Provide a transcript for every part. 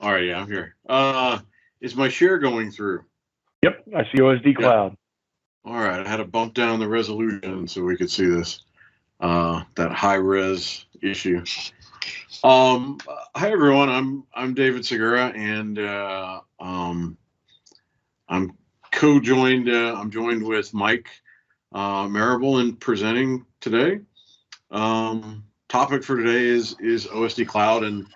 All right, yeah, I'm here. Is my share going through? Yep, I see OSDCloud. All right, I had to bump down the resolution so we could see this. That high res issue. Hi everyone. I'm David Segura, and I'm co-joined. I'm joined with Mike Marable in presenting today. Topic for today is OSDCloud, and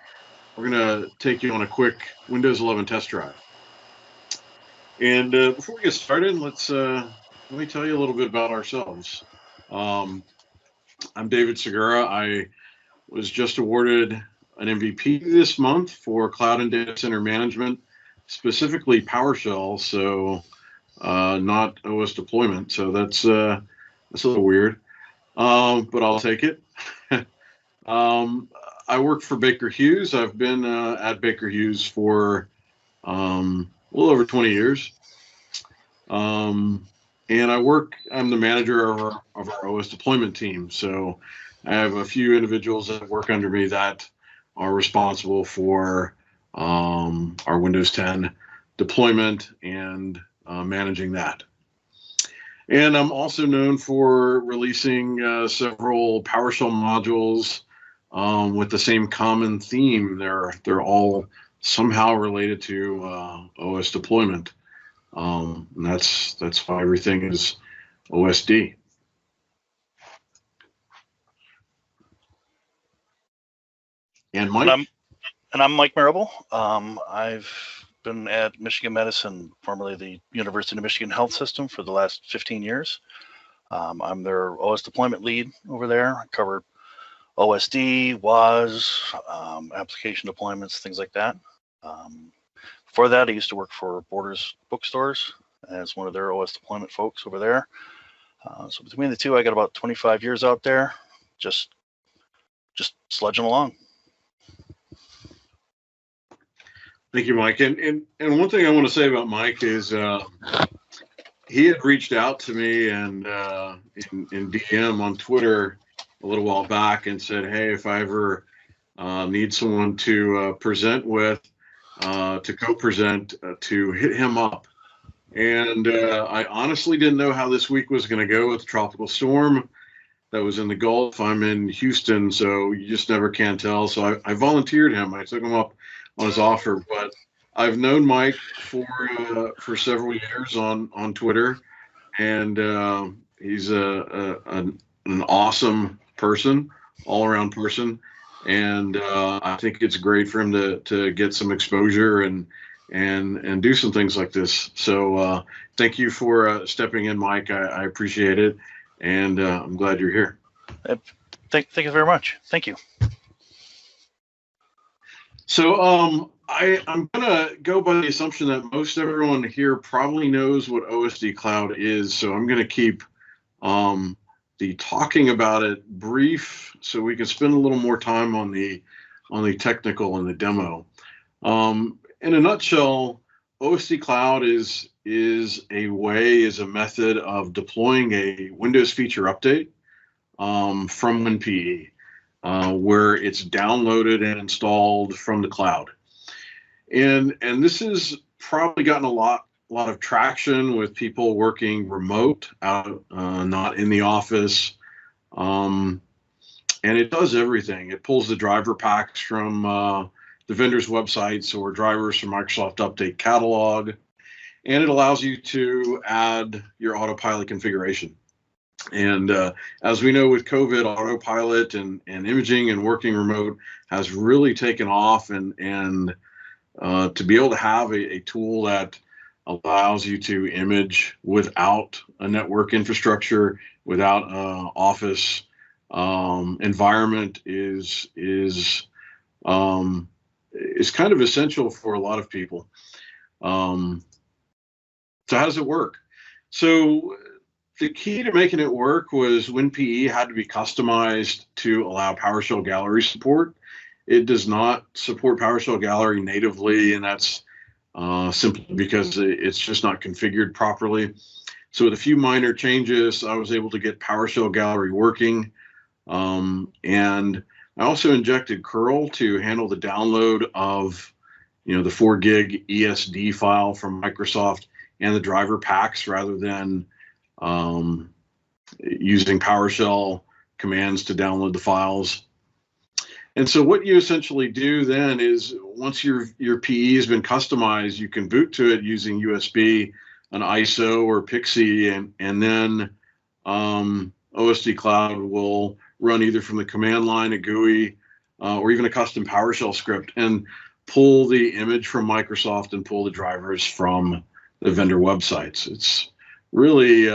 we're gonna take you on a quick Windows 11 test drive. And before we get started, let me tell you a little bit about ourselves. I'm David Segura. I was just awarded an MVP this month for cloud and data center management, specifically PowerShell, so not OS deployment. So that's a little weird, but I'll take it. I work for Baker Hughes. I've been at Baker Hughes for a little over 20 years. And I'm the manager of our OS deployment team. So I have a few individuals that work under me that are responsible for our Windows 10 deployment and managing that. And I'm also known for releasing several PowerShell modules with the same common theme. They're all somehow related to OS deployment. And that's why everything is OSD. And Mike? I'm Mike Marable. I've been at Michigan Medicine, formerly the University of Michigan Health System, for the last 15 years. I'm their OS deployment lead over there. I cover OSD, WAS, application deployments, things like that. Before that, I used to work for Borders Bookstores as one of their OS deployment folks over there. So between the two, I got about 25 years out there, just sludging along. Thank you, Mike. And one thing I want to say about Mike is he had reached out to me and in DM on Twitter a little while back and said, hey, if I ever need someone to present with, to co-present, to hit him up. And I honestly didn't know how this week was going to go with the tropical storm that was in the Gulf. I'm in Houston, so you just never can tell. So I volunteered him. I took him up on his offer, but I've known Mike for several years on Twitter, and he's an awesome person, all around person, and I think it's great for him to get some exposure and do some things like this. So thank you for stepping in, Mike. I appreciate it, and I'm glad you're here. Thank you very much. Thank you. So I'm going to go by the assumption that most everyone here probably knows what OSDCloud is. So I'm going to keep the talking about it brief so we can spend a little more time on the technical and the demo. In a nutshell, OSDCloud is a method of deploying a Windows feature update from WinPE. Where it's downloaded and installed from the cloud, and this has probably gotten a lot of traction with people working remote, out not in the office, and it does everything. It pulls the driver packs from the vendor's websites or drivers from Microsoft Update Catalog, and it allows you to add your Autopilot configuration. And as we know with COVID, Autopilot and imaging and working remote has really taken off, and to be able to have a tool that allows you to image without a network infrastructure, without an office environment is kind of essential for a lot of people. So how does it work? So the key to making it work was WinPE had to be customized to allow PowerShell Gallery support. It does not support PowerShell Gallery natively, and that's simply because it's just not configured properly. So with a few minor changes, I was able to get PowerShell Gallery working. And I also injected curl to handle the download of the 4 gig ESD file from Microsoft and the driver packs rather than using PowerShell commands to download the files. And so what you essentially do then is once your PE has been customized, you can boot to it using USB, an ISO or Pixie, and then OSDCloud will run either from the command line, a GUI, or even a custom PowerShell script, and pull the image from Microsoft and pull the drivers from the vendor websites. It's really,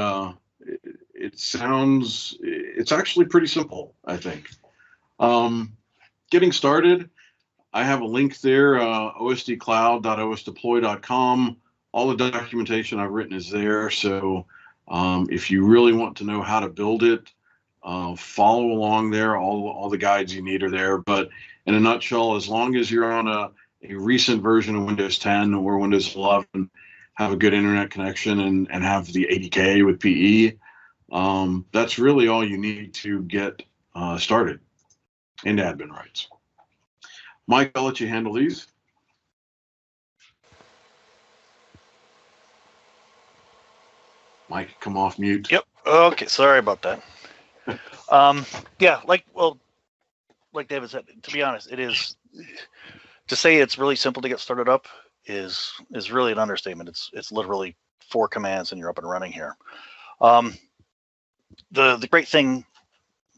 it's actually pretty simple, I think. Getting started, I have a link there, osdcloud.osdeploy.com. All the documentation I've written is there. So if you really want to know how to build it, follow along there. All the guides you need are there. But in a nutshell, as long as you're on a recent version of Windows 10 or Windows 11, have a good internet connection and have the ADK with PE, that's really all you need to get started and admin rights. Mike, I'll let you handle these. Mike, come off mute. Yep. Okay. Sorry about that. Yeah. Like David said, to be honest, it is, to say it's really simple to get started up is really an understatement. It's literally 4 commands and you're up and running here. The great thing,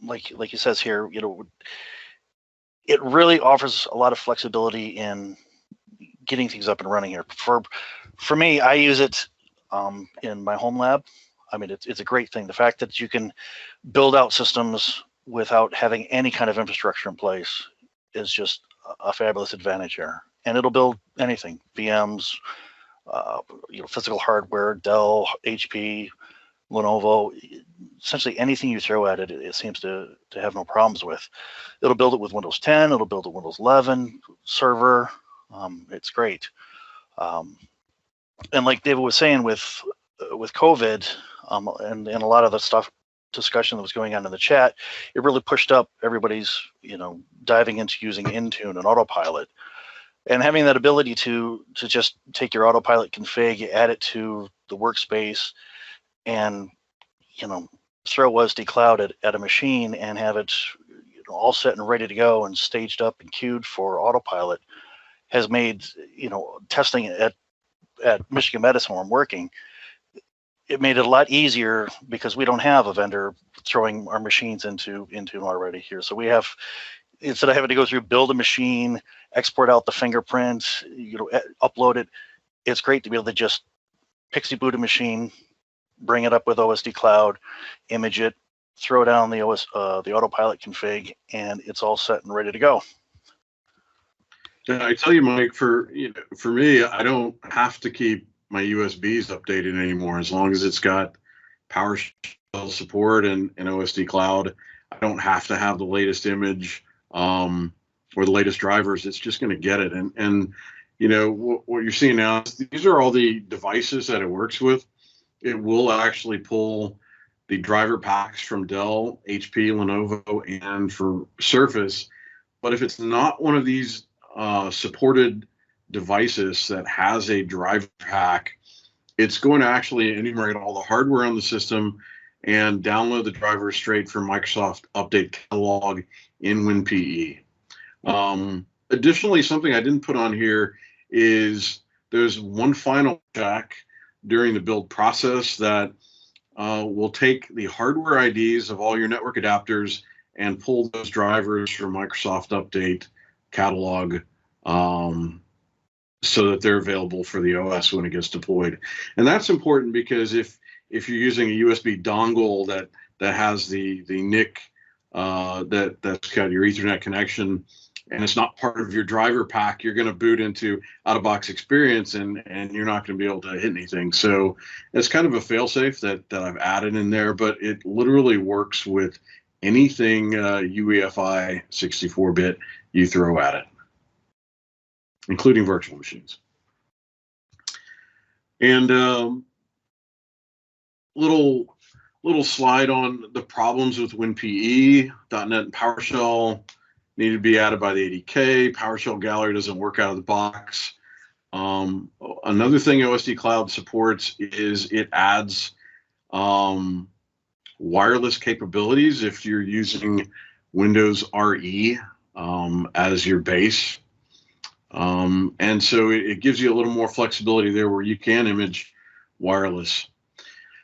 like he says here, it really offers a lot of flexibility in getting things up and running here. For me, I use it in my home lab. I mean, it's a great thing. The fact that you can build out systems without having any kind of infrastructure in place is just a fabulous advantage here. And it'll build anything, VMs, physical hardware, Dell, HP, Lenovo, essentially anything you throw at it, it seems to have no problems with. It'll build it with Windows 10, it'll build it with Windows 11 server. It's great. And like David was saying with COVID and a lot of the stuff discussion that was going on in the chat, it really pushed up everybody's diving into using Intune and Autopilot, and having that ability to just take your Autopilot config, add it to the workspace, and throw OSDCloud at a machine and have it all set and ready to go and staged up and queued for Autopilot has made testing at Michigan Medicine where I'm working, it made it a lot easier because we don't have a vendor throwing our machines into already here. So we have, instead of having to go through build a machine, export out the fingerprint, upload it, it's great to be able to just Pixie boot a machine, bring it up with OSDCloud, image it, throw down the Autopilot config, and it's all set and ready to go. Yeah, I tell you, Mike, for me, I don't have to keep my USBs updated anymore. As long as it's got PowerShell support and OSDCloud, I don't have to have the latest image or the latest drivers. It's just going to get it. And what you're seeing now, these are all the devices that it works with. It will actually pull the driver packs from Dell, HP, Lenovo, and for Surface. But if it's not one of these supported devices that has a driver pack, it's going to actually enumerate all the hardware on the system and download the drivers straight from Microsoft Update Catalog in WinPE. Additionally, something I didn't put on here is there's one final check during the build process that will take the hardware IDs of all your network adapters and pull those drivers from Microsoft Update Catalog so that they're available for the OS when it gets deployed. And that's important because if you're using a USB dongle that has the NIC that's got your Ethernet connection and it's not part of your driver pack, you're going to boot into out-of-box experience and you're not going to be able to hit anything. So it's kind of a fail-safe that I've added in there, but it literally works with anything UEFI 64-bit you throw at it, including virtual machines. And little slide on the problems with WinPE, .NET and PowerShell need to be added by the ADK. PowerShell Gallery doesn't work out of the box. Another thing OSD Cloud supports is it adds wireless capabilities if you're using Windows RE as your base. And so it gives you a little more flexibility there where you can image wireless.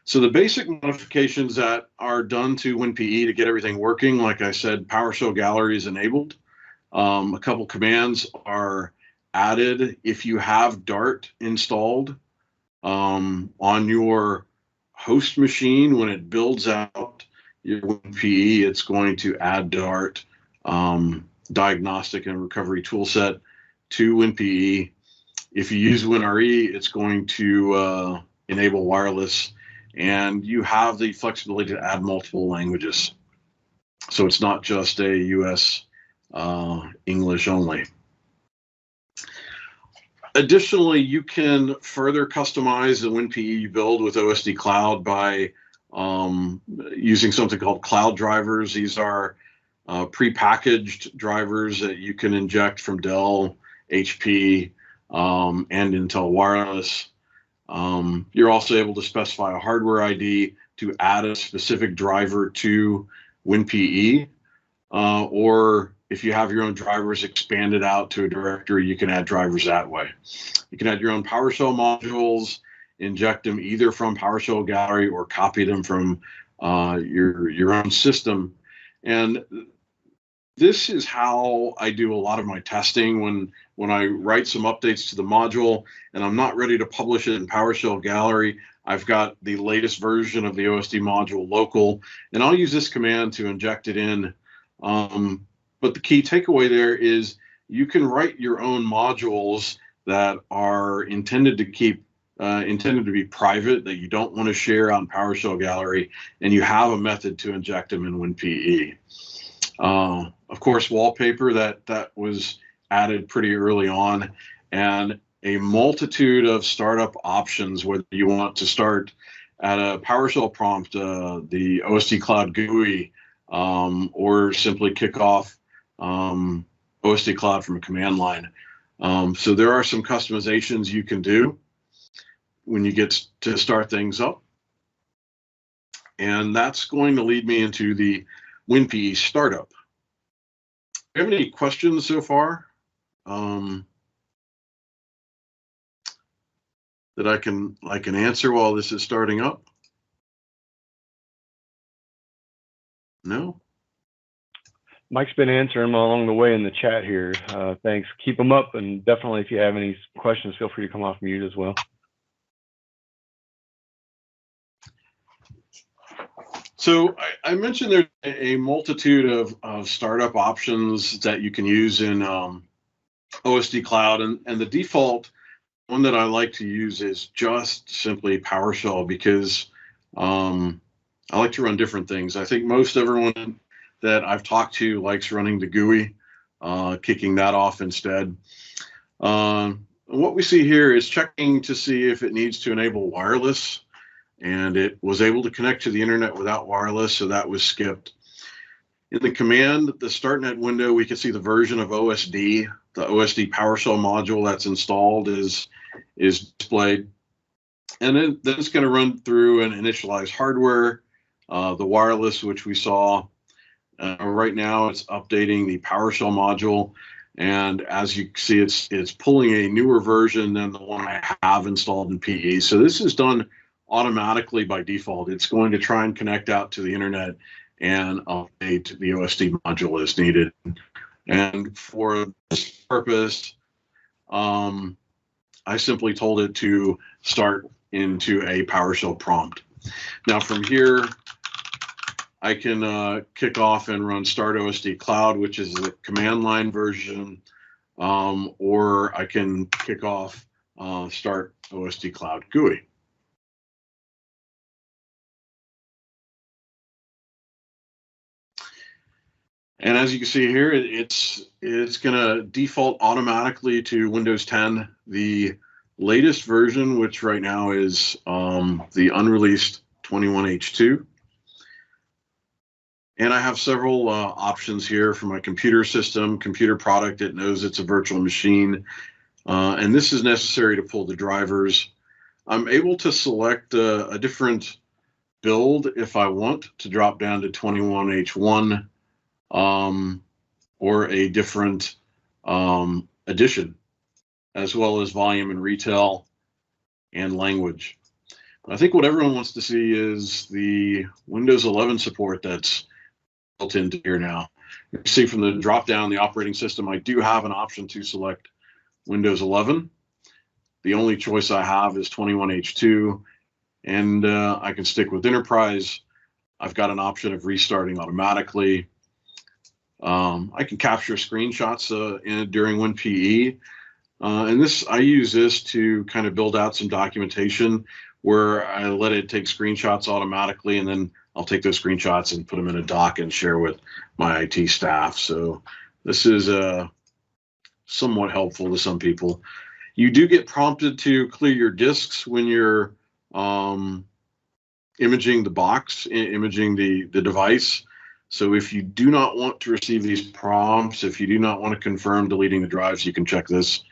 So the basic modifications that are done to WinPE to get everything working, like I said, PowerShell Gallery is enabled. A couple commands are added if you have Dart installed on your host machine. When it builds out your WinPE, it's going to add Dart diagnostic and recovery toolset to WinPE. If you use WinRE, it's going to enable wireless, and you have the flexibility to add multiple languages. So it's not just a US English only. Additionally, you can further customize the WinPE you build with OSD Cloud by using something called cloud drivers. These are prepackaged drivers that you can inject from Dell, HP, and Intel Wireless. You're also able to specify a hardware ID to add a specific driver to WinPE, or if you have your own drivers expanded out to a directory, you can add drivers that way. You can add your own PowerShell modules, inject them either from PowerShell Gallery or copy them from your own system. And this is how I do a lot of my testing when I write some updates to the module and I'm not ready to publish it in PowerShell Gallery. I've got the latest version of the OSD module local, and I'll use this command to inject it in. But the key takeaway there is you can write your own modules that are intended to be private, that you don't want to share on PowerShell Gallery, and you have a method to inject them in WinPE. Of course, wallpaper that was added pretty early on, and a multitude of startup options, whether you want to start at a PowerShell prompt, the OSD Cloud GUI, or simply kick off OSD Cloud from a command line. So there are some customizations you can do when you get to start things up. And that's going to lead me into the WinPE startup. Do you have any questions so far that I can answer while this is starting up? No? Mike's been answering them along the way in the chat here. Thanks. Keep them up, and definitely if you have any questions, feel free to come off mute as well. So I mentioned there's a multitude of startup options that you can use in OSD Cloud, and the default one that I like to use is just simply PowerShell, because I like to run different things. I think most everyone that I've talked to likes running the GUI, kicking that off instead. What we see here is checking to see if it needs to enable wireless, and it was able to connect to the internet without wireless, so that was skipped. In the command, the StartNet window, we can see the version of OSD. The OSD PowerShell module that's installed is displayed. And then it's going to run through and initialize hardware, the wireless, which we saw. Right now, it's updating the PowerShell module. And as you see, it's pulling a newer version than the one I have installed in PE. So this is done automatically by default. It's going to try and connect out to the internet and update the OSD module as needed. And for this purpose, I simply told it to start into a PowerShell prompt. Now from here, I can kick off and run Start OSD Cloud, which is the command line version, or I can kick off Start OSD Cloud GUI. And as you can see here, it's going to default automatically to Windows 10, the latest version, which right now is the unreleased 21H2. And I have several options here for my computer system, computer product. It knows it's a virtual machine. And this is necessary to pull the drivers. I'm able to select a different build if I want to drop down to 21H1 or a different edition, as well as volume and retail and language. I think what everyone wants to see is the Windows 11 support that's built into here now. You see from the drop down the operating system, I do have an option to select Windows 11. The only choice I have is 21H2, and I can stick with Enterprise. I've got an option of restarting automatically. I can capture screenshots during WinPE, and I use this to kind of build out some documentation where I let it take screenshots automatically, and then I'll take those screenshots and put them in a doc and share with my IT staff. So this is somewhat helpful to some people. You do get prompted to clear your disks when you're imaging the box, imaging the device. So if you do not want to receive these prompts, if you do not want to confirm deleting the drives, you can check this.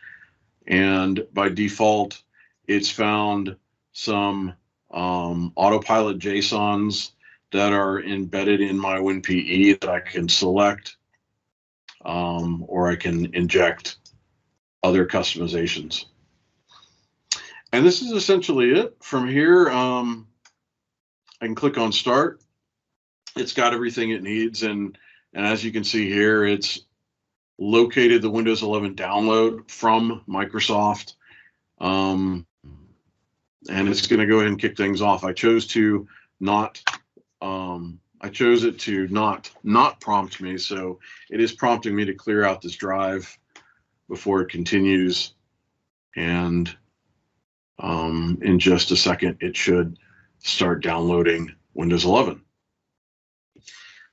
And by default, it's found some Autopilot JSONs that are embedded in my WinPE that I can select, or I can inject other customizations. And this is essentially it. From here, I can click on Start. It's got everything it needs, and as you can see here, it's located the Windows 11 download from Microsoft, and it's going to go ahead and kick things off. I chose to not. I chose it to not prompt me, so it is prompting me to clear out this drive before it continues, and in just a second, it should start downloading Windows 11.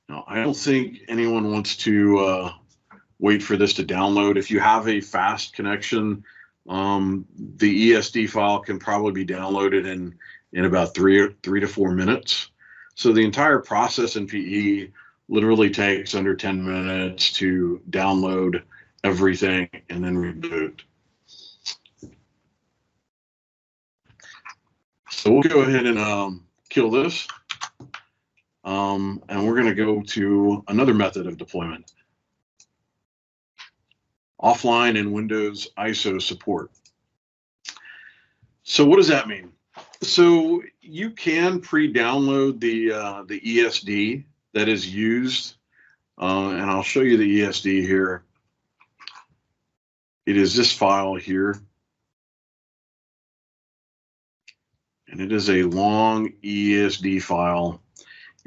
Now, I don't think anyone wants to wait for this to download. If you have a fast connection, the ESD file can probably be downloaded in about three to 4 minutes. So the entire process in PE literally takes under 10 minutes to download everything and then reboot. So we'll go ahead and kill this. And we're going to go to another method of deployment. Offline and Windows ISO support. So what does that mean? So you can pre-download the ESD that is used, and I'll show you the ESD here. It is this file here, and it is a long ESD file,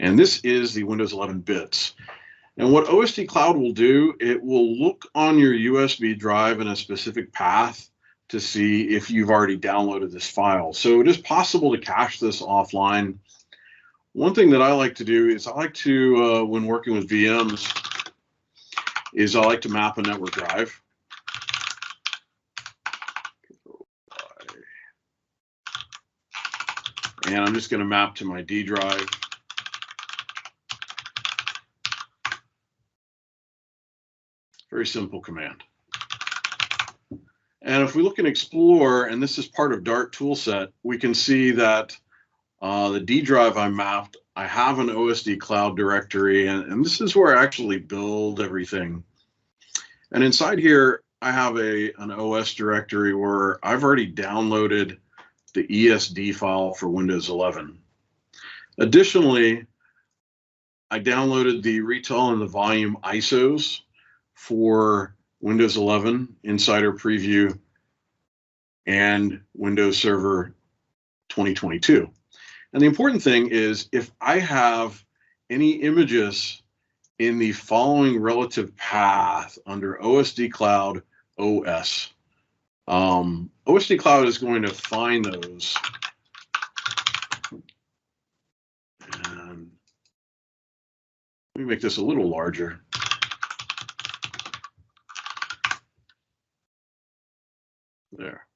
and this is the Windows 11 bits. And what OSDCloud will do, it will look on your USB drive in a specific path to see if you've already downloaded this file. So it is possible to cache this offline. One thing that I like to do is I like to, when working with VMs, is I like to map a network drive. And I'm just going to map to my D drive. Very simple command. And if we look in Explorer, and this is part of Dart toolset, we can see that the D drive I mapped, I have an OSDCloud directory, and this is where I actually build everything. And inside here, I have an OS directory where I've already downloaded the ESD file for Windows 11. Additionally, I downloaded the retail and the volume ISOs for Windows 11 Insider Preview and Windows Server 2022. And the important thing is if I have any images in the following relative path under OSDCloud OS, OSDCloud is going to find those. And let me make this a little larger. There.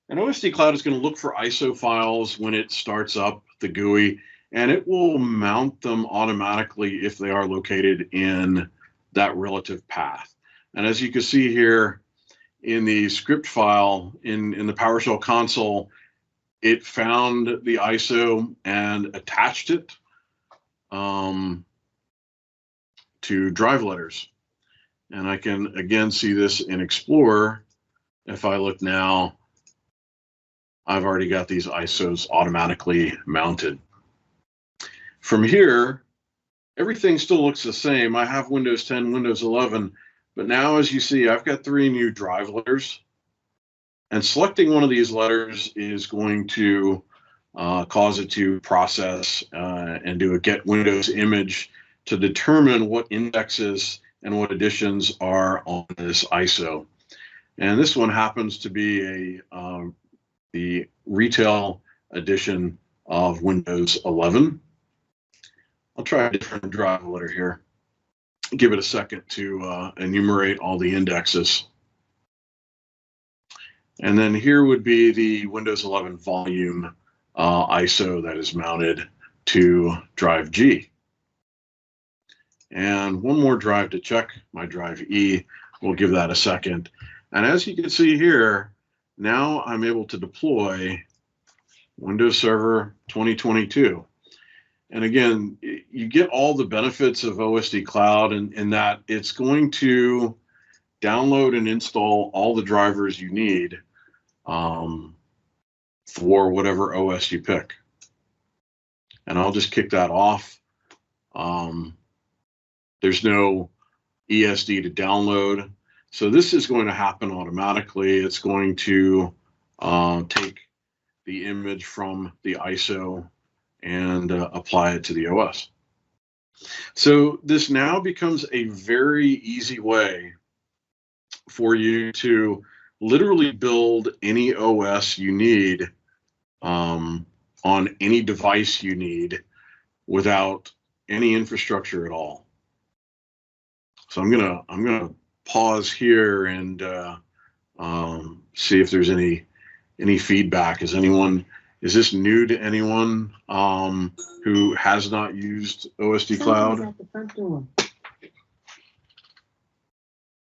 And OSDCloud is going to look for ISO files when it starts up the GUI, and it will mount them automatically if they are located in that relative path. And as you can see here in the script file in the PowerShell console, it found the ISO and attached it to drive letters. And I can again see this in Explorer. If I look now, I've already got these ISOs automatically mounted. From here, everything still looks the same. I have Windows 10, Windows 11, but now as you see, I've got 3 new drive letters. And selecting one of these letters is going to cause it to process and do a get Windows image to determine what indexes and what editions are on this ISO. And this one happens to be the retail edition of Windows 11. I'll try a different drive letter here. Give it a second to enumerate all the indexes. And then here would be the Windows 11 volume ISO that is mounted to drive G. And one more drive to check, my drive E. We'll give that a second. And as you can see here, now I'm able to deploy Windows Server 2022. And again, you get all the benefits of OSDCloud in that it's going to download and install all the drivers you need for whatever OS you pick. And I'll just kick that off. There's no ESD to download. So this is going to happen automatically. It's going to take the image from the ISO and apply it to the OS. So this now becomes a very easy way for you to literally build any OS you need on any device you need without any infrastructure at all. So I'm gonna pause here and see if there's any feedback. Is this new to anyone who has not used OSDCloud? At the front door.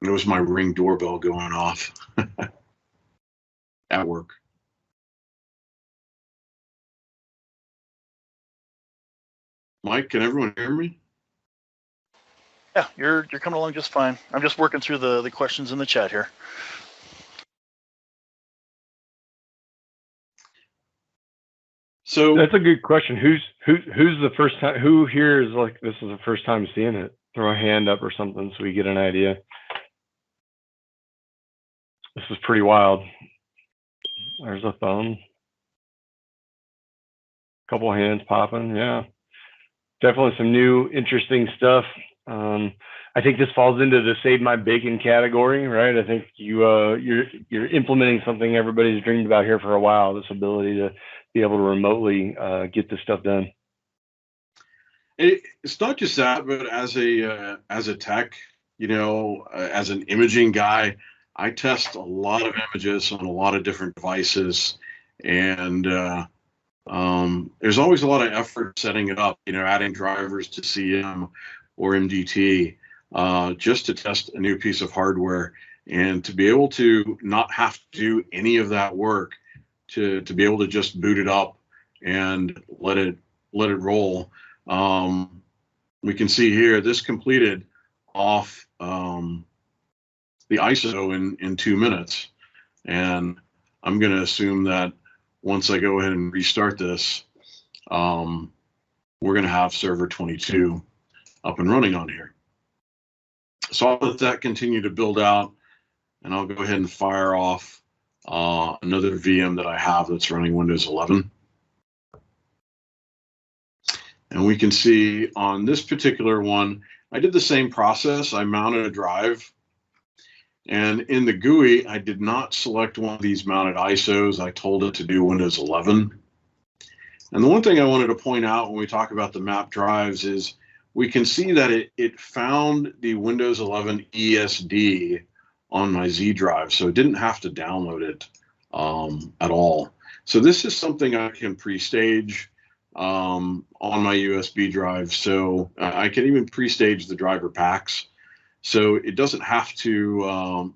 It was my Ring doorbell going off at work. Mike, can everyone hear me? Yeah, you're coming along just fine. I'm just working through the questions in the chat here. So That's a good question. Who's the first time? Who here is like this is the first time seeing it? Throw a hand up or something so we get an idea. This is pretty wild. There's a thumb. Couple hands popping. Yeah, definitely some new interesting stuff. I think this falls into the save my bacon category, right? I think you're implementing something everybody's dreamed about here for a while. This ability to be able to remotely get this stuff done. It's not just that, but as a tech, as an imaging guy, I test a lot of images on a lot of different devices, and there's always a lot of effort setting it up. Adding drivers to CM or MDT just to test a new piece of hardware, and to be able to not have to do any of that work, to be able to just boot it up and let it roll. We can see here this completed off the ISO in 2 minutes, and I'm going to assume that once I go ahead and restart this, we're going to have Server 22 up and running on here. So I'll let that continue to build out, and I'll go ahead and fire off another VM that I have that's running Windows 11. And we can see on this particular one, I did the same process. I mounted a drive, and in the GUI, I did not select one of these mounted ISOs. I told it to do Windows 11. And the one thing I wanted to point out when we talk about the map drives is we can see that it found the Windows 11 ESD on my Z drive, so it didn't have to download it at all. So this is something I can pre-stage on my USB drive. So I can even pre-stage the driver packs. So it doesn't have to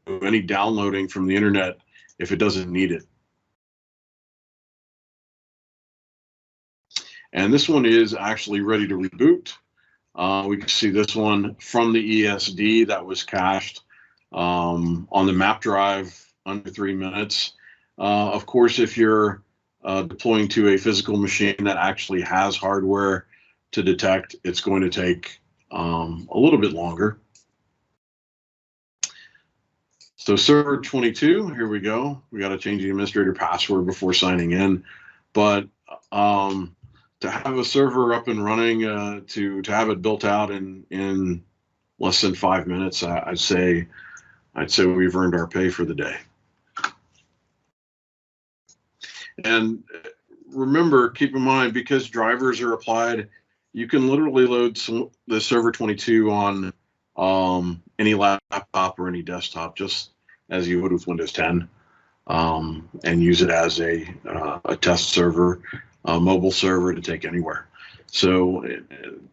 do any downloading from the internet if it doesn't need it. And this one is actually ready to reboot. We can see this one from the ESD that was cached on the map drive under 3 minutes. Of course, if you're deploying to a physical machine that actually has hardware to detect, it's going to take a little bit longer. So server 22, here we go. We got to change the administrator password before signing in. But to have a server up and running, to have it built out in less than 5 minutes, I'd say we've earned our pay for the day. And remember, keep in mind, because drivers are applied, you can literally load the server 22 on any laptop or any desktop, just as you would with Windows 10, and use it as a test server, a mobile server to take anywhere. So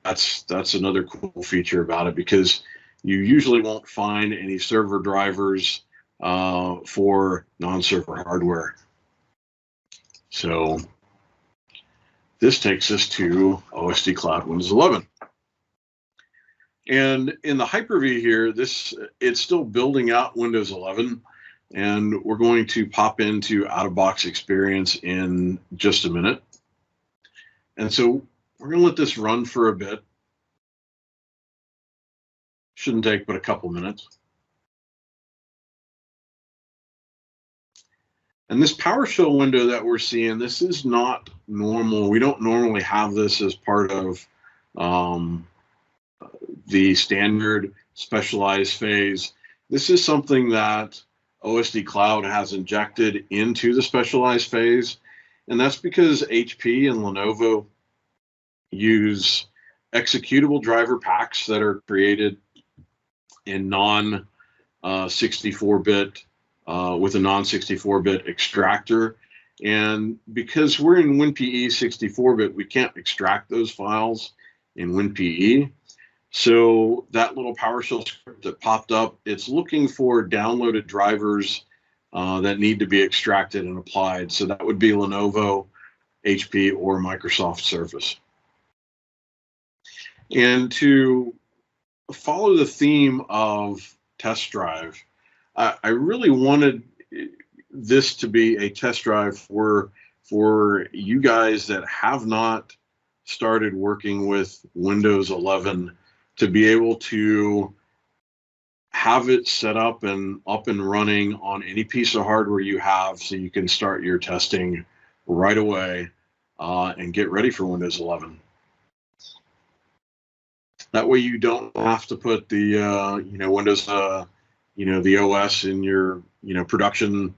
that's another cool feature about it, because you usually won't find any server drivers for non-server hardware. So this takes us to OSDCloud Windows 11. And in the Hyper-V here, it's still building out Windows 11, and we're going to pop into out-of-box experience in just a minute. And so we're going to let this run for a bit. Shouldn't take but a couple minutes. And this PowerShell window that we're seeing, this is not normal. We don't normally have this as part of the standard specialized phase. This is something that OSDCloud has injected into the specialized phase. And that's because HP and Lenovo use executable driver packs that are created in non-64-bit with a non-64-bit extractor. And because we're in WinPE 64-bit, we can't extract those files in WinPE. So that little PowerShell script that popped up, it's looking for downloaded drivers that need to be extracted and applied. So that would be Lenovo, HP, or Microsoft Surface. And to follow the theme of test drive, I really wanted this to be a test drive for you guys that have not started working with Windows 11, to be able to have it set up and running on any piece of hardware you have, so you can start your testing right away and get ready for Windows 11. That way you don't have to put the Windows the OS in your production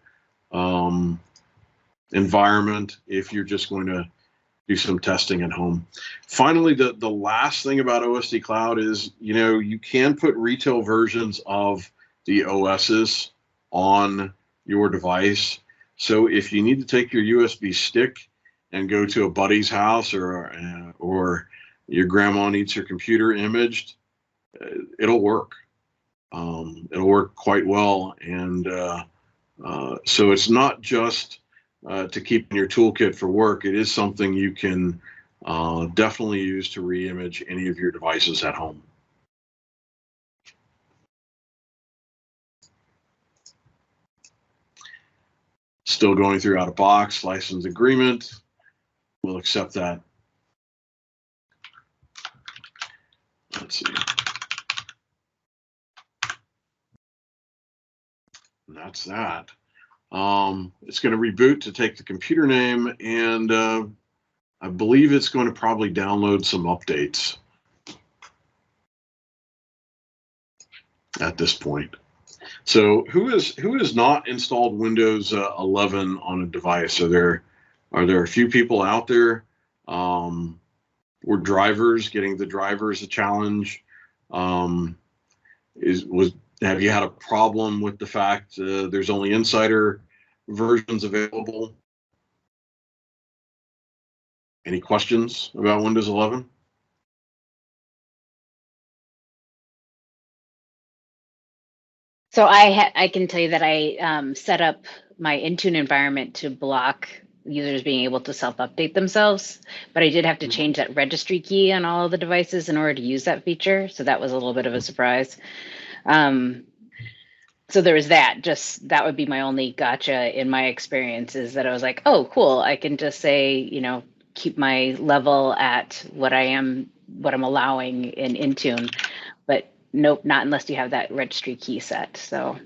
environment if you're just going to do some testing at home. Finally, the last thing about OSDCloud is you can put retail versions of the OSs on your device. So if you need to take your USB stick and go to a buddy's house, or your grandma needs her computer imaged, it'll work. It'll work quite well. And so it's not just to keep in your toolkit for work. It is something you can definitely use to re-image any of your devices at home. Still going through out-of-box license agreement. We'll accept that. Let's see. And that's that. It's going to reboot to take the computer name, and I believe it's going to probably download some updates at this point. So who has not installed Windows 11 on a device? Are there a few people out there? Were drivers getting the drivers a challenge? Have you had a problem with the fact there's only insider versions available? Any questions about Windows 11? So I can tell you that I set up my Intune environment to block users being able to self-update themselves, but I did have to change that registry key on all of the devices in order to use that feature. So that was a little bit of a surprise. So there was that. Just that would be my only gotcha in my experience, is that I was like, oh, cool. I can just say, keep my level at what I'm allowing in Intune, but nope, not unless you have that registry key set. So.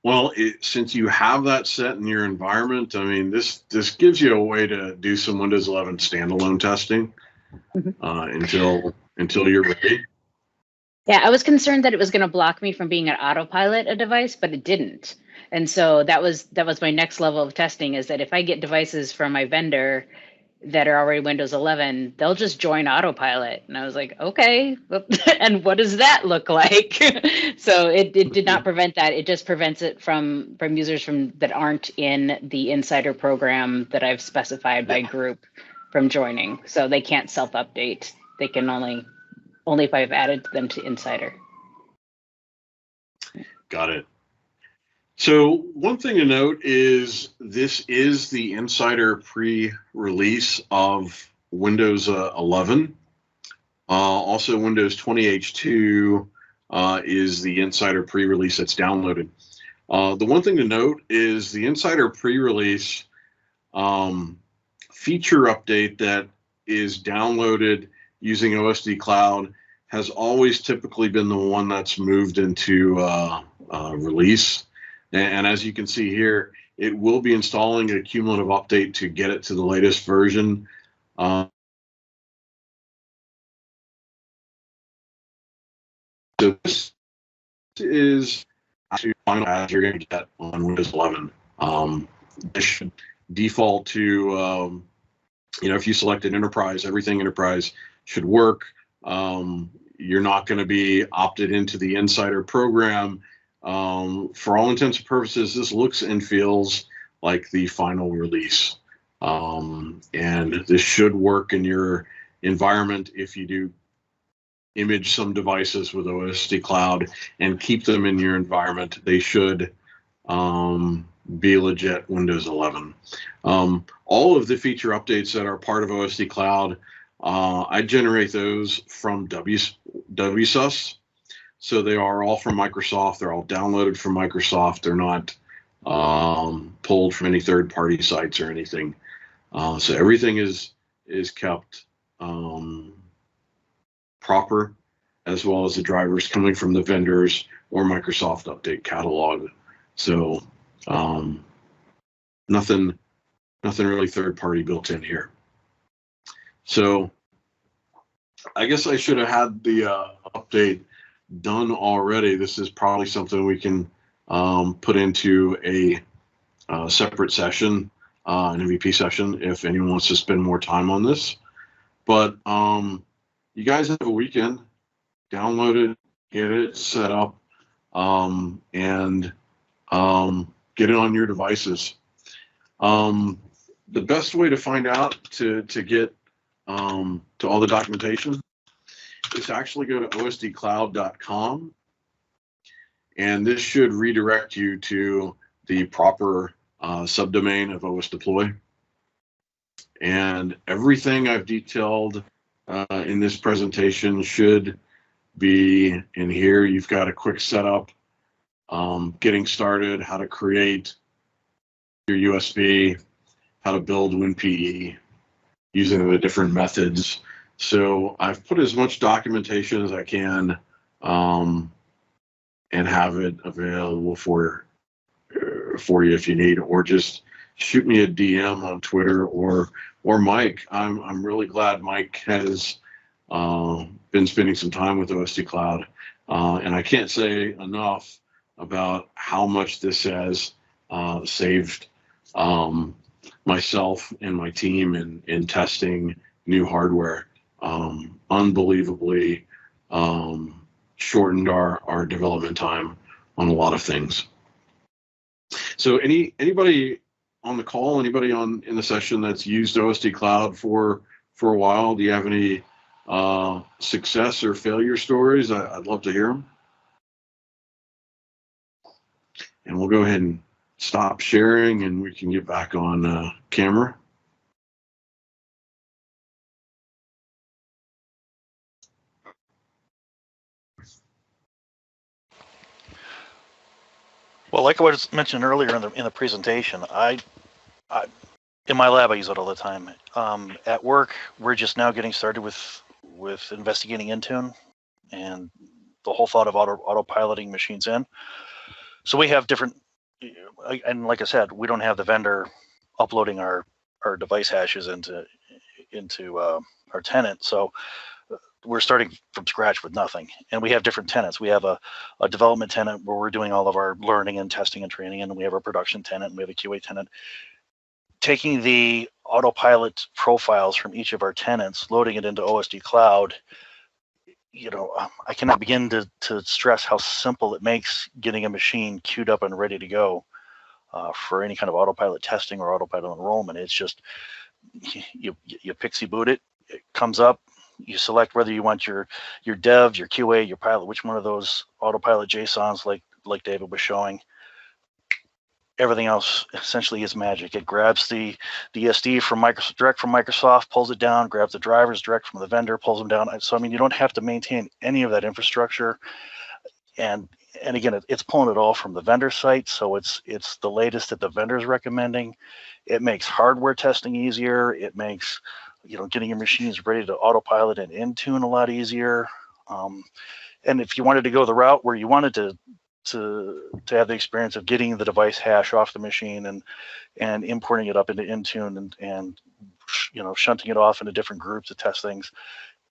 Well, since you have that set in your environment, I mean, this gives you a way to do some Windows 11 standalone testing until you're ready. Yeah, I was concerned that it was going to block me from being an Autopilot a device, but it didn't. And so that was my next level of testing, is that if I get devices from my vendor that are already Windows 11, they'll just join Autopilot. And I was like, okay, and what does that look like? So it did not prevent that. It just prevents it from users that aren't in the insider program that I've specified by group from joining. So they can't self-update. They can only if I've added them to insider. Got it. So one thing to note is this is the insider pre-release of Windows 11. Also, Windows 20H2 is the insider pre-release that's downloaded. The one thing to note is the insider pre-release feature update that is downloaded using OSDCloud has always typically been the one that's moved into release. And as you can see here, it will be installing a cumulative update to get it to the latest version. So this is actually final as you're going to get on Windows 11. This should default to, if you selected Enterprise, everything Enterprise should work. You're not going to be opted into the insider program. For all intents and purposes, this looks and feels like the final release. And this should work in your environment if you do image some devices with OSDCloud and keep them in your environment. They should be legit Windows 11. All of the feature updates that are part of OSDCloud, I generate those from WSUS. So they are all from Microsoft. They're all downloaded from Microsoft. They're not pulled from any third-party sites or anything. So everything is kept proper, as well as the drivers coming from the vendors or Microsoft Update Catalog. So nothing really third-party built in here. So I guess I should have had the update done already. This is probably something we can put into a separate session, an MVP session, if anyone wants to spend more time on this. But you guys have a weekend, download it, get it set up, and get it on your devices. The best way to find out to get to all the documentation is to actually go to osdcloud.com, and this should redirect you to the proper subdomain of OS Deploy. And everything I've detailed in this presentation should be in here. You've got a quick setup, getting started, how to create your USB, how to build WinPE using the different methods. So I've put as much documentation as I can and have it available for you if you need, or just shoot me a DM on Twitter or Mike. I'm really glad Mike has been spending some time with OSDCloud, and I can't say enough about how much this has saved myself and my team in testing new hardware. Unbelievably shortened our development time on a lot of things. So anybody on the call, anybody in the session that's used OSDCloud for a while, do you have any success or failure stories? I'd love to hear them. And we'll go ahead and stop sharing, and we can get back on camera. Well, like I was mentioned earlier in the presentation, I in my lab I use it all the time. At work, we're just now getting started with investigating Intune and the whole thought of autopiloting machines in. So we have different, and like I said, we don't have the vendor uploading our device hashes into our tenant. So we're starting from scratch with nothing, and we have different tenants. We have a development tenant where we're doing all of our learning and testing and training, and we have our production tenant, and we have a QA tenant. Taking the autopilot profiles from each of our tenants, loading it into OSDCloud, I cannot begin to stress how simple it makes getting a machine queued up and ready to go for any kind of autopilot testing or autopilot enrollment. It's just you pixie boot it, it comes up. You select whether you want your dev, your QA, your pilot, which one of those autopilot JSONs like David was showing. Everything else essentially is magic. It grabs the SD from Microsoft, direct from Microsoft, pulls it down, grabs the drivers direct from the vendor, pulls them down. So I mean, you don't have to maintain any of that infrastructure. And again, it's pulling it all from the vendor site, so it's the latest that the vendor is recommending. It makes hardware testing easier. It makes getting your machines ready to autopilot and Intune a lot easier. And if you wanted to go the route where you wanted to have the experience of getting the device hash off the machine and importing it up into Intune and shunting it off into different groups to test things,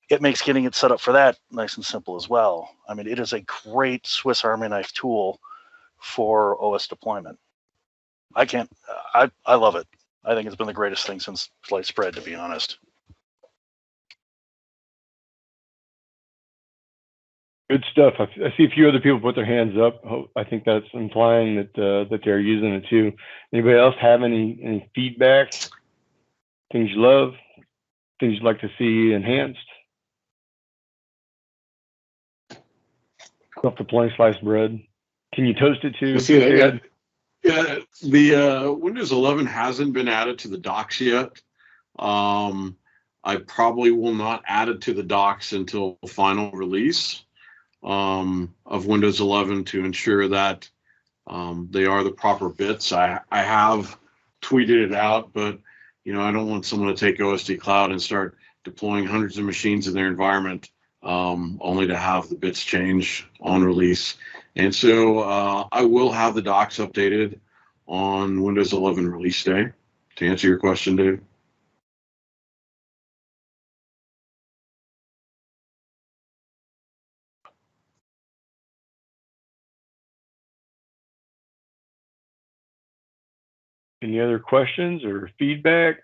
it makes getting it set up for that nice and simple as well. I mean, it is a great Swiss Army knife tool for OS deployment. I love it. I think it's been the greatest thing since sliced spread, to be honest. Good stuff. I see a few other people put their hands up. I think that's implying that they're using it too. Anybody else have any feedback? Things you love? Things you'd like to see enhanced? Off deploying sliced bread. Can you toast it too? Yeah, the Windows 11 hasn't been added to the docs yet. I probably will not add it to the docs until final release of Windows 11 to ensure that they are the proper bits. I have tweeted it out, but I don't want someone to take OSDCloud and start deploying hundreds of machines in their environment only to have the bits change on release. And so I will have the docs updated on Windows 11 release day. To answer your question, Dave. Any other questions or feedback?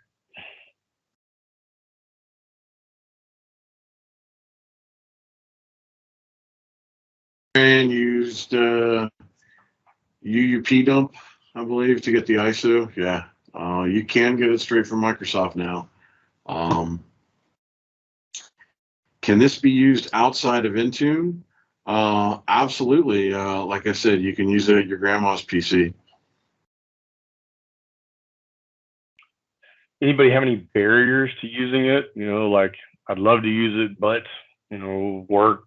And used UUP dump, I believe, to get the ISO. Yeah, you can get it straight from Microsoft now. Can this be used outside of Intune? Absolutely. Like I said, you can use it at your grandma's PC. Anybody have any barriers to using it? Like I'd love to use it, but work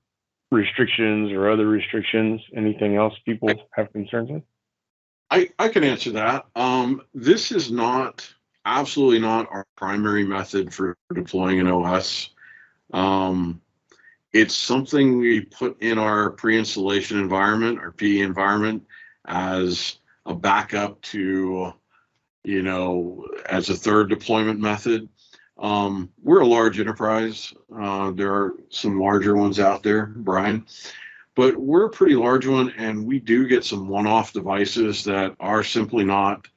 restrictions or other restrictions. Anything else people have concerns with? I can answer that. This is absolutely not our primary method for deploying an OS. It's something we put in our pre-installation environment, our PE environment, as a backup to, as a third deployment method. We're a large enterprise. There are some larger ones out there, Brian, but we're a pretty large one, and we do get some one-off devices that are simply not,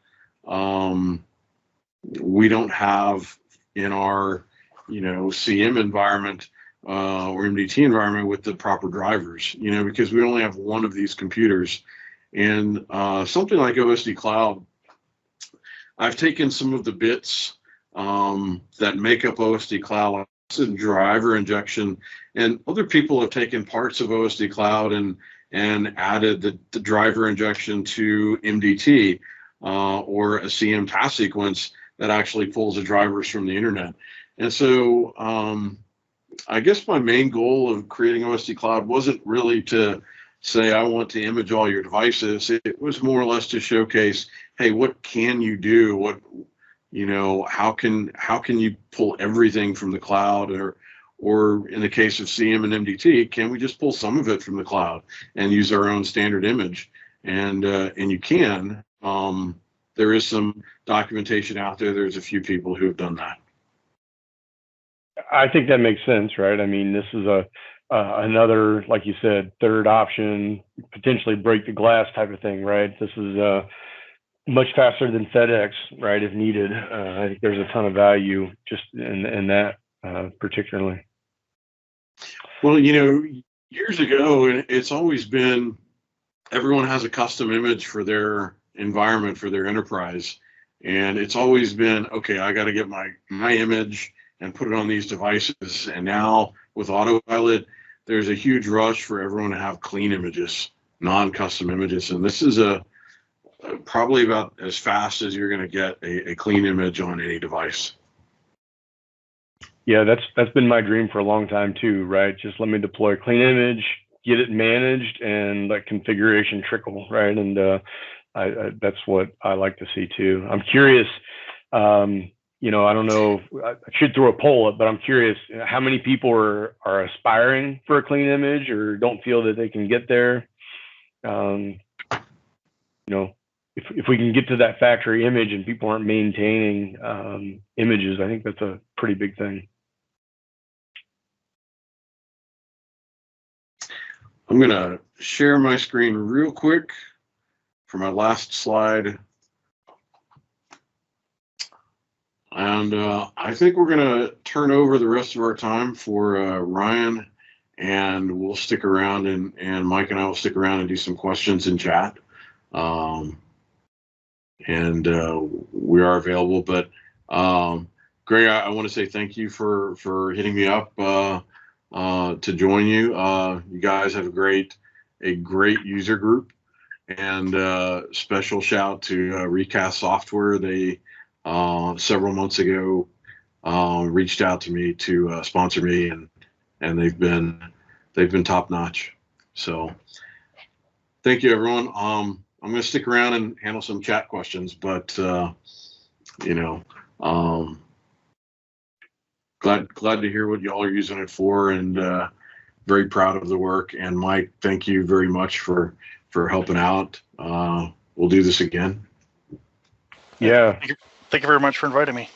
we don't have in our, CM environment or MDT environment with the proper drivers, because we only have one of these computers. And something like OSDCloud, I've taken some of the bits that make up OSDCloud, driver injection, and other people have taken parts of OSDCloud and added the driver injection to MDT or a CM task sequence that actually pulls the drivers from the internet. And so I guess my main goal of creating OSDCloud wasn't really to say I want to image all your devices. It was more or less to showcase, hey, what can you do? What, you know, how can you pull everything from the cloud, or in the case of CM and MDT, can we just pull some of it from the cloud and use our own standard image? And you can. There is some documentation out there. There's a few people who have done that. I think that makes sense, right? I mean, this is another, like you said, third option, potentially break the glass type of thing, right? This is much faster than FedEx, right, if needed. I think there's a ton of value just in that particularly. Well, you know, years ago, it's always been everyone has a custom image for their environment, for their enterprise. And it's always been, okay, I got to get my image and put it on these devices. And now with Autopilot, there's a huge rush for everyone to have clean images, non-custom images. And this is probably about as fast as you're going to get a clean image on any device. Yeah, that's been my dream for a long time too, right? Just let me deploy a clean image, get it managed, and let configuration trickle, right? And that's what I like to see too. I'm curious, you know, I don't know, I should throw a poll up, but I'm curious how many people are aspiring for a clean image or don't feel that they can get there. You know, if we can get to that factory image and people aren't maintaining images, I think that's a pretty big thing. I'm going to share my screen real quick for my last slide. And I think we're going to turn over the rest of our time for Ryan, and we'll stick around, and Mike and I will stick around and do some questions in chat. And we are available. But Greg, I want to say thank you for hitting me up to join you. You guys have a great user group, and special shout to Recast Software. They several months ago reached out to me to sponsor me, and they've been top notch. So thank you, everyone. I'm going to stick around and handle some chat questions, but you know, glad to hear what y'all are using it for, and very proud of the work. And Mike, thank you very much for helping out. We'll do this again. Yeah. Thank you very much for inviting me.